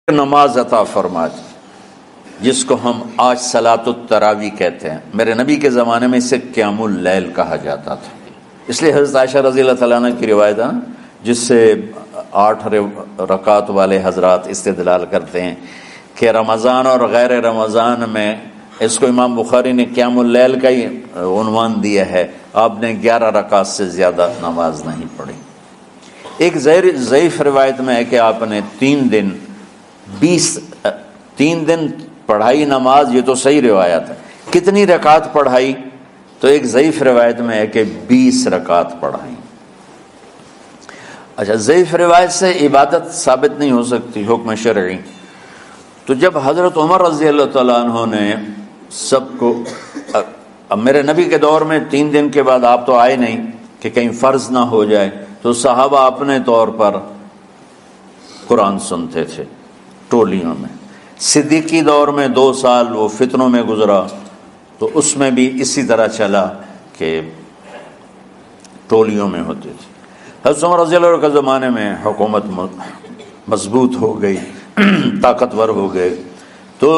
نماز عطا فرما دی جس کو ہم آج صلاۃ التراویح کہتے ہیں. میرے نبی کے زمانے میں اسے قیام اللیل کہا جاتا تھا. اس لیے حضرت عائشہ رضی اللہ تعالیٰ عنہ کی روایت ہے جس سے 8 رکعت والے حضرات استدلال کرتے ہیں کہ رمضان اور غیر رمضان میں اس کو امام بخاری نے قیام اللیل کا ہی عنوان دیا ہے. آپ نے 11 رکعت سے زیادہ نماز نہیں پڑھی. ایک ضعیف روایت میں ہے کہ آپ نے 3 دن پڑھائی نماز. یہ تو صحیح روایت ہے. کتنی رکعت پڑھائی؟ تو ایک ضعیف روایت میں ہے کہ 20 رکعت پڑھائی. اچھا، ضعیف روایت سے عبادت ثابت نہیں ہو سکتی حکم شرعی. تو جب حضرت عمر رضی اللہ تعالیٰ عنہ نے سب کو، اب میرے نبی کے دور میں 3 دن کے بعد آپ تو آئے نہیں کہ کہیں فرض نہ ہو جائے، تو صحابہ اپنے طور پر قرآن سنتے تھے ٹولیوں میں. صدیقی دور میں 2 سال وہ فتنوں میں گزرا، تو اس میں بھی اسی طرح چلا کہ ٹولیوں میں ہوتے تھے. حضرت عمر رضی اللہ عنہ کے زمانے میں حکومت مضبوط ہو گئی، طاقتور ہو گئے. تو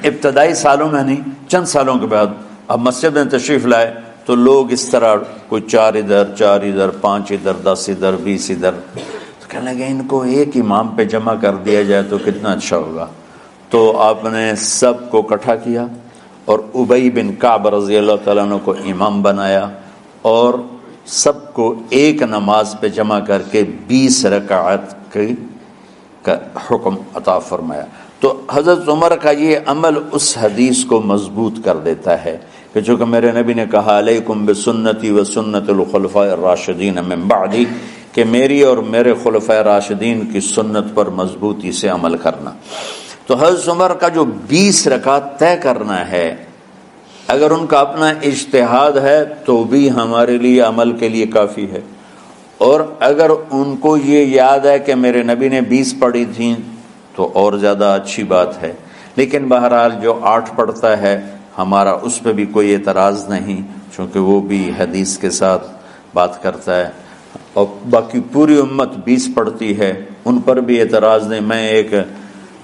ابتدائی سالوں میں نہیں، چند سالوں کے بعد اب مسجد میں تشریف لائے تو لوگ اس طرح کوئی 4 ادھر 4 ادھر 5 ادھر 10 ادھر 20 ادھر، تو کہنے لگے ان کو ایک امام پہ جمع کر دیا جائے تو کتنا اچھا ہوگا. تو آپ نے سب کو اکٹھا کیا اور ابی بن کعب رضی اللہ تعالیٰ عنہ کو امام بنایا اور سب کو ایک نماز پہ جمع کر کے 20 رکعت کا حکم عطا فرمایا. تو حضرت عمر کا یہ عمل اس حدیث کو مضبوط کر دیتا ہے کہ چونکہ میرے نبی نے کہا علیکم بسنتی و سنت الخلفاء الراشدین من بعدی، کہ میری اور میرے خلفاء راشدین کی سنت پر مضبوطی سے عمل کرنا. تو حضرت عمر کا جو 20 رکعت طے کرنا ہے، اگر ان کا اپنا اجتہاد ہے تو بھی ہمارے لیے عمل کے لیے کافی ہے، اور اگر ان کو یہ یاد ہے کہ میرے نبی نے 20 پڑھی تھیں تو اور زیادہ اچھی بات ہے. لیکن بہرحال جو 8 پڑھتا ہے ہمارا اس پہ بھی کوئی اعتراض نہیں، چونکہ وہ بھی حدیث کے ساتھ بات کرتا ہے، اور باقی پوری امت 20 پڑھتی ہے ان پر بھی اعتراض نہیں. میں ایک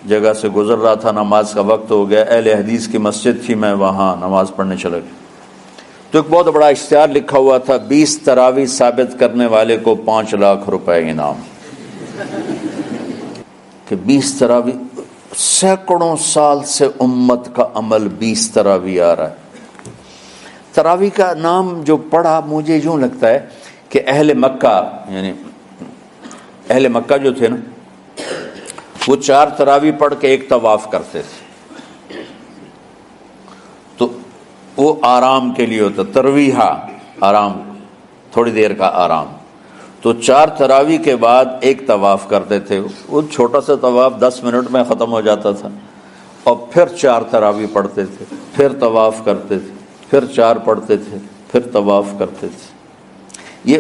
جگہ سے گزر رہا تھا، نماز کا وقت ہو گیا، اہل حدیث کی مسجد تھی، میں وہاں نماز پڑھنے چلا گیا تو ایک بہت بڑا اشتہار لکھا ہوا تھا 20 تراویح ثابت کرنے والے کو 5 لاکھ روپے انعام. کہ 20 تراویح، سینکڑوں سال سے امت کا عمل 20 تراویح آ رہا ہے. تراویح کا نام جو پڑھا مجھے یوں لگتا ہے کہ اہل مکہ، یعنی اہل مکہ جو تھے نا، وہ 4 تراویح پڑھ کے ایک طواف کرتے تھے، تو وہ آرام کے لیے ہوتا، ترویحہ آرام، تھوڑی دیر کا آرام. تو 4 تراویح کے بعد ایک طواف کرتے تھے. وہ چھوٹا سا طواف 10 منٹ میں ختم ہو جاتا تھا، اور پھر 4 تراویح پڑھتے تھے، پھر طواف کرتے تھے، پھر 4 پڑھتے تھے، پھر طواف کرتے تھے. یہ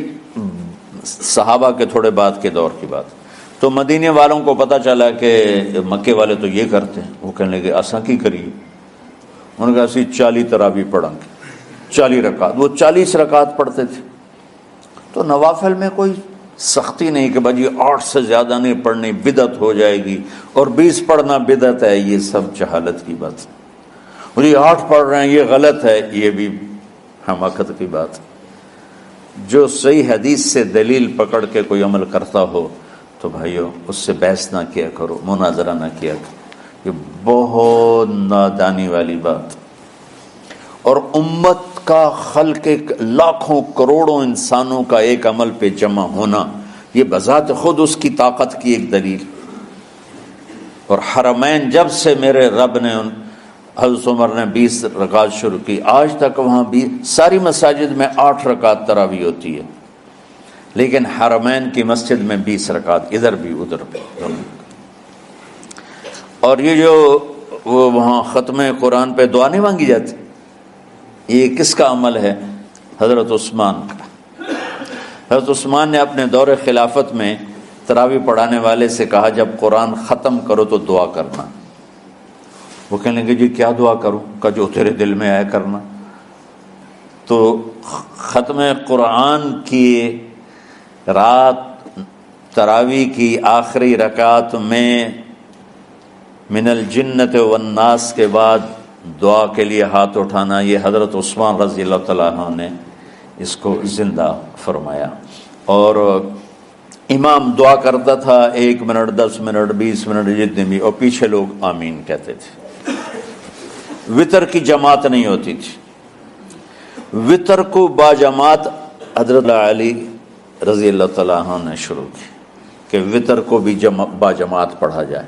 صحابہ کے تھوڑے بعد کے دور کی بات. تو مدینے والوں کو پتہ چلا کہ مکے والے تو یہ کرتے ہیں، وہ کہنے لگے اساں کی کریے. انہوں نے کہا اسی 40 تراویح پڑھیں گے، 40 رکعت. وہ 40 رکعت پڑھتے تھے. تو نوافل میں کوئی سختی نہیں کہ بھائی 8 سے زیادہ نہیں پڑھنی، بدعت ہو جائے گی، اور 20 پڑھنا بدعت ہے. یہ سب جہالت کی بات ہے. اور یہ 8 پڑھ رہے ہیں یہ غلط ہے، یہ بھی حماقت کی بات ہے. جو صحیح حدیث سے دلیل پکڑ کے کوئی عمل کرتا ہو تو بھائیو اس سے بحث نہ کیا کرو، مناظرہ نہ کیا کرو. یہ بہت نادانی والی بات. اور امت کا خلق، لاکھوں کروڑوں انسانوں کا ایک عمل پہ جمع ہونا، یہ بذات خود اس کی طاقت کی ایک دلیل. اور حرمین جب سے میرے رب نے حضرت عمر نے 20 رکعت شروع کی، آج تک وہاں بھی ساری مساجد میں 8 رکعت تراویح ہوتی ہے، لیکن حرمین کی مسجد میں 20 رکعت، ادھر بھی ادھر بھی. اور یہ جو وہ وہاں ختم قرآن پہ دعا نہیں مانگی جاتی، یہ کس کا عمل ہے؟ حضرت عثمان کا. حضرت عثمان نے اپنے دور خلافت میں تراویح پڑھانے والے سے کہا جب قرآن ختم کرو تو دعا کرنا. وہ کہنے لگے جی کیا دعا کروں؟ کہ جو تیرے دل میں آئے کرنا. تو ختم قرآن کی رات تراویح کی آخری رکعت میں من الجنت والناس کے بعد دعا کے لیے ہاتھ اٹھانا، یہ حضرت عثمان رضی اللہ تعالیٰ عنہ نے اس کو زندہ فرمایا۔ اور امام دعا کرتا تھا 1 منٹ 10 منٹ 20 منٹ جتنے بھی، اور پیچھے لوگ آمین کہتے تھے۔ وطر کی جماعت نہیں ہوتی تھی، وطر کو باجماعت حضرت علی رضی اللہ تعالیٰ عنہ نے شروع کی کہ وطر کو بھی باجماعت پڑھا جائے،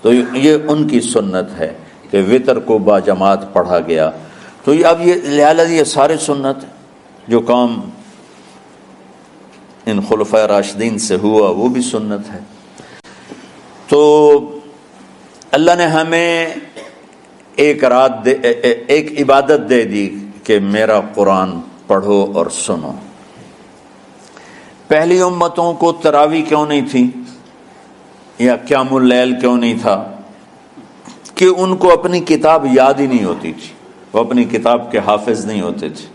تو یہ ان کی سنت ہے کہ وطر کو باجماعت پڑھا گیا۔ تو اب یہ لہٰذا یہ سارے سنت جو کام ان خلفۂ راشدین سے ہوا وہ بھی سنت ہے۔ تو اللہ نے ہمیں ایک عبادت دے دی کہ میرا قرآن پڑھو اور سنو۔ پہلی امتوں کو تراویح کیوں نہیں تھی یا قیام اللیل کیوں نہیں تھا؟ کہ ان کو اپنی کتاب یاد ہی نہیں ہوتی تھی، وہ اپنی کتاب کے حافظ نہیں ہوتے تھے،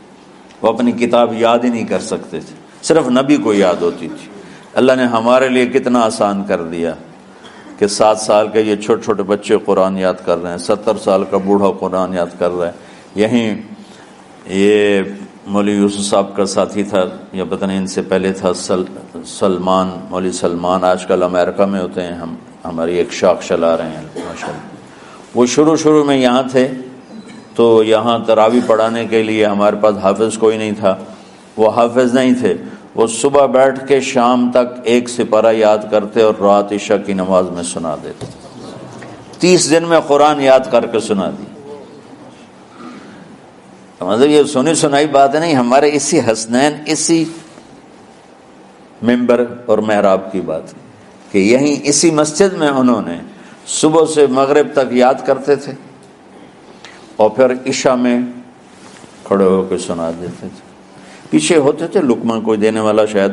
وہ اپنی کتاب یاد ہی نہیں کر سکتے تھے، صرف نبی کو یاد ہوتی تھی۔ اللہ نے ہمارے لیے کتنا آسان کر دیا کہ 7 سال کے یہ چھوٹے چھوٹے بچے قرآن یاد کر رہے ہیں، 70 سال کا بوڑھا قرآن یاد کر رہا ہے۔ یہیں یہ مولوی یوسف صاحب کا ساتھی تھا یا پتہ نہیں ان سے پہلے تھا، سلمان، مولوی سلمان، آج کل امریکہ میں ہوتے ہیں، ہماری ایک شاخ چلا رہے ہیں ماشاءاللہ۔ وہ شروع میں یہاں تھے، تو یہاں تراویح پڑھانے کے لیے ہمارے پاس حافظ کوئی نہیں تھا، وہ حافظ نہیں تھے، وہ صبح بیٹھ کے شام تک 1 سپارہ یاد کرتے اور رات عشاء کی نماز میں سنا دیتے۔ 30 دن میں قرآن یاد کر کے سنا دی۔ مطلب یہ سنی سنائی بات نہیں، ہمارے اسی حسنین، اسی ممبر اور محراب کی بات کہ یہیں اسی مسجد میں انہوں نے صبح سے مغرب تک یاد کرتے تھے اور پھر عشاء میں کھڑے ہو کے سنا دیتے تھے۔ پیچھے ہوتے تھے لقمہ کوئی دینے والا شاید،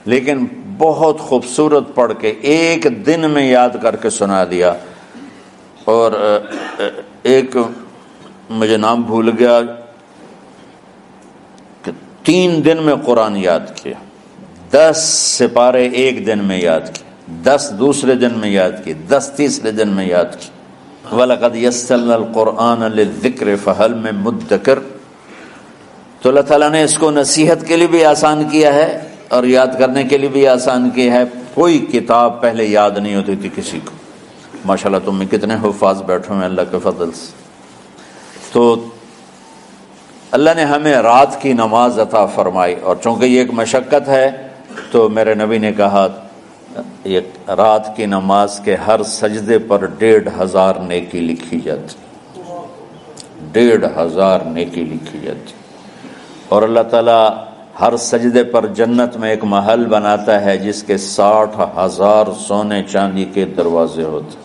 لیکن بہت خوبصورت پڑھ کے 1 دن میں یاد کر کے سنا دیا۔ اور ایک مجھے نام بھول گیا کہ 3 دن میں قرآن یاد کیا، 10 سپارے 1 دن میں یاد کیے، 10 دوسرے دن میں یاد کیے، 10 تیسرے دن میں یاد کیے۔ وَلَقَدْ يَسَّرْنَا الْقُرْآنَ لِلذِّكْرِ فَهَلْ مِن مُدَّكِرٍ۔ تو اللہ تعالیٰ نے اس کو نصیحت کے لیے بھی آسان کیا ہے اور یاد کرنے کے لیے بھی آسان کیا ہے۔ کوئی کتاب پہلے یاد نہیں ہوتی تھی کسی کو، ماشاءاللہ تم میں کتنے حفاظ بیٹھے ہیں اللہ کے فضل سے۔ تو اللہ نے ہمیں رات کی نماز عطا فرمائی، اور چونکہ یہ ایک مشقت ہے تو میرے نبی نے کہا یہ رات کی نماز کے ہر سجدے پر 1500 نیکی لکھی جاتی، 1500 نیکی لکھی جاتی۔ اور اللہ تعالیٰ ہر سجدے پر جنت میں ایک محل بناتا ہے جس کے 60,000 سونے چاندی کے دروازے ہوتے،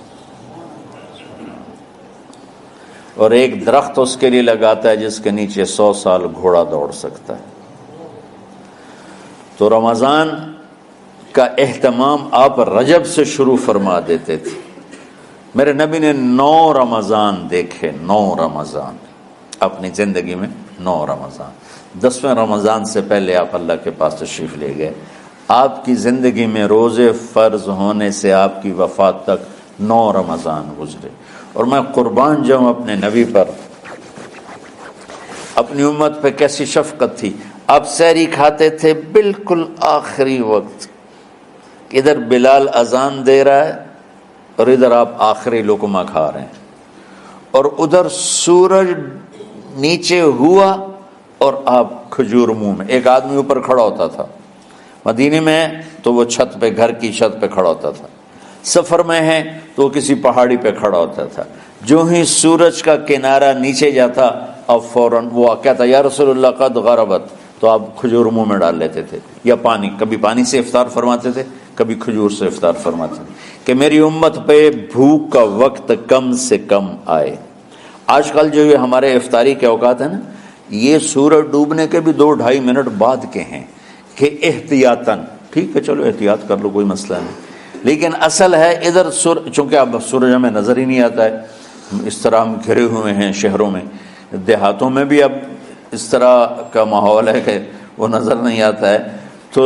اور ایک درخت اس کے لیے لگاتا ہے جس کے نیچے 100 سال گھوڑا دوڑ سکتا ہے۔ تو رمضان کا اہتمام آپ رجب سے شروع فرما دیتے تھے۔ میرے نبی نے 9 رمضان دیکھے، 9 رمضان اپنی زندگی میں، 9 رمضان۔ 10ویں رمضان سے پہلے آپ اللہ کے پاس تشریف لے گئے۔ آپ کی زندگی میں روزے فرض ہونے سے آپ کی وفات تک 9 رمضان گزرے، اور میں قربان جاؤں اپنے نبی پر، اپنی امت پہ کیسی شفقت تھی۔ آپ سحری کھاتے تھے بالکل آخری وقت، ادھر بلال اذان دے رہا ہے اور ادھر آپ آخری لقمہ کھا رہے ہیں، اور ادھر سورج نیچے ہوا اور آپ کھجور منہ میں۔ ایک آدمی اوپر کھڑا ہوتا تھا مدینے میں تو وہ چھت پہ، گھر کی چھت پہ کھڑا ہوتا تھا، سفر میں ہے تو وہ کسی پہاڑی پہ کھڑا ہوتا تھا۔ جو ہی سورج کا کنارہ نیچے جاتا اب فوراً وہ کہتا یا رسول اللہ قد غربت، تو آپ کھجور منہ میں ڈال لیتے تھے، یا پانی، کبھی پانی سے افطار فرماتے تھے، کبھی کھجور سے افطار فرماتے تھے، کہ میری امت پہ بھوک کا وقت کم سے کم آئے۔ آج کل جو یہ ہمارے افطاری کے اوقات ہیں نا، یہ سورج ڈوبنے کے بھی 2-2.5 منٹ بعد کے ہیں کہ احتیاطاً، ٹھیک ہے چلو احتیاط کر لو کوئی مسئلہ نہیں، لیکن اصل ہے ادھر چونکہ اب سورج ہمیں نظر ہی نہیں آتا ہے، اس طرح ہم گھرے ہوئے ہیں شہروں میں، دیہاتوں میں بھی اب اس طرح کا ماحول ہے کہ وہ نظر نہیں آتا ہے، تو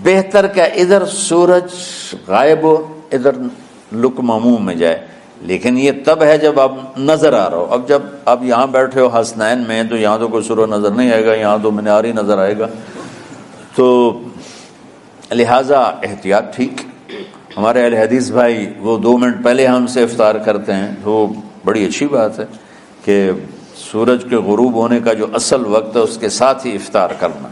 بہتر کہ ادھر سورج غائب ہو، ادھر لقمہ منہ میں جائے، لیکن یہ تب ہے جب آپ نظر آ رہا ہو۔ اب جب آپ یہاں بیٹھے ہو حسنین میں تو یہاں تو کوئی سورہ نظر نہیں آئے گا، یہاں تو منار ہی نظر آئے گا، تو لہٰذا احتیاط ٹھیک۔ ہمارے اہل حدیث بھائی وہ 2 منٹ پہلے ہم سے افطار کرتے ہیں، تو بڑی اچھی بات ہے کہ سورج کے غروب ہونے کا جو اصل وقت ہے اس کے ساتھ ہی افطار کرنا۔